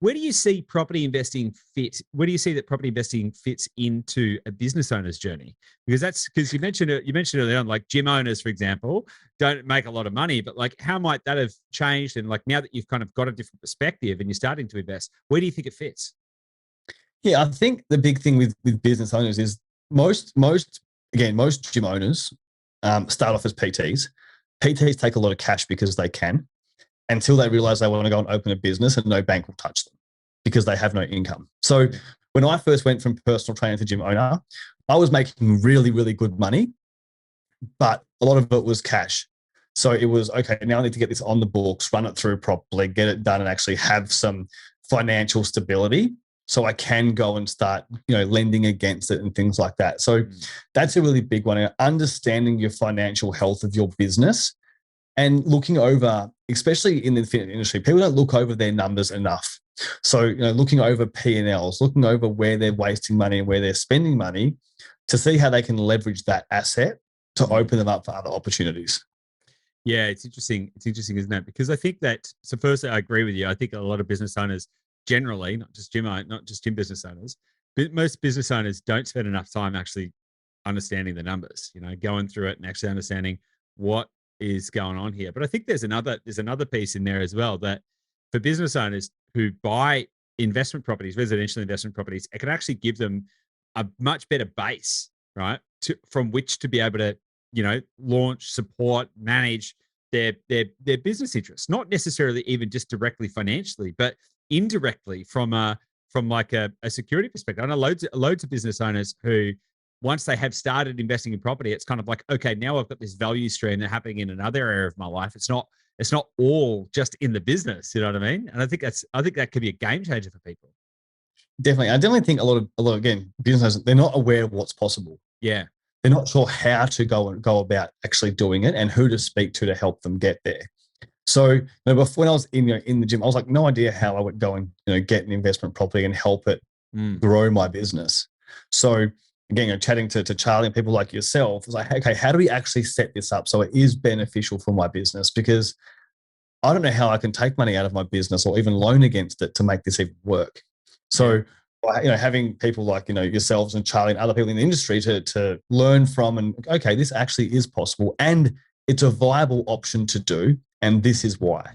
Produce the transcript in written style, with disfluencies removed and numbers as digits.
Where do you see property investing fit? Where do you see that property investing fits into a business owner's journey? Because that's because you mentioned it. You mentioned earlier on, like gym owners, for example, don't make a lot of money, but like how might that have changed? And like now that you've kind of got a different perspective and you're starting to invest, where do you think it fits? Yeah, I think the big thing with business owners is most gym owners start off as PTs. PTs take a lot of cash because they can, until they realize they want to go and open a business and no bank will touch them because they have no income. So when I first went from personal trainer to gym owner, I was making really, really good money, but a lot of it was cash. So it was, okay, now I need to get this on the books, run it through properly, get it done, and actually have some financial stability so I can go and start, lending against it and things like that. So that's a really big one. Understanding your financial health of your business and looking over, especially in the fitness industry, people don't look over their numbers enough. So, looking over P&Ls, looking over where they're wasting money and where they're spending money to see how they can leverage that asset to open them up for other opportunities. Yeah, it's interesting. It's interesting, isn't it? Because I think that, so firstly, I agree with you. I think a lot of business owners generally, not just gym business owners, but most business owners don't spend enough time actually understanding the numbers, going through it and actually understanding what is going on here. But I think there's another piece in there as well, that for business owners who buy investment properties, residential investment properties, it can actually give them a much better base, right, from which to be able to, launch, support, manage their business interests, not necessarily even just directly financially, but indirectly from like a security perspective. I know loads of business owners who, once they have started investing in property, it's kind of like, okay, now I've got this value stream that's happening in another area of my life. It's not all just in the business. You know what I mean? And I think that could be a game changer for people. Definitely. I definitely think a lot again, businesses, they're not aware of what's possible. Yeah. They're not sure how to go about actually doing it and who to speak to help them get there. So before, when I was in the gym, I was like, no idea how I would go and get an investment property and help it grow my business. So again, chatting to Charlie and people like yourself, I was like, okay, how do we actually set this up so it is beneficial for my business? Because I don't know how I can take money out of my business or even loan against it to make this even work. So, having people like, yourselves and Charlie and other people in the industry to learn from, and okay, this actually is possible and it's a viable option to do. And this is why.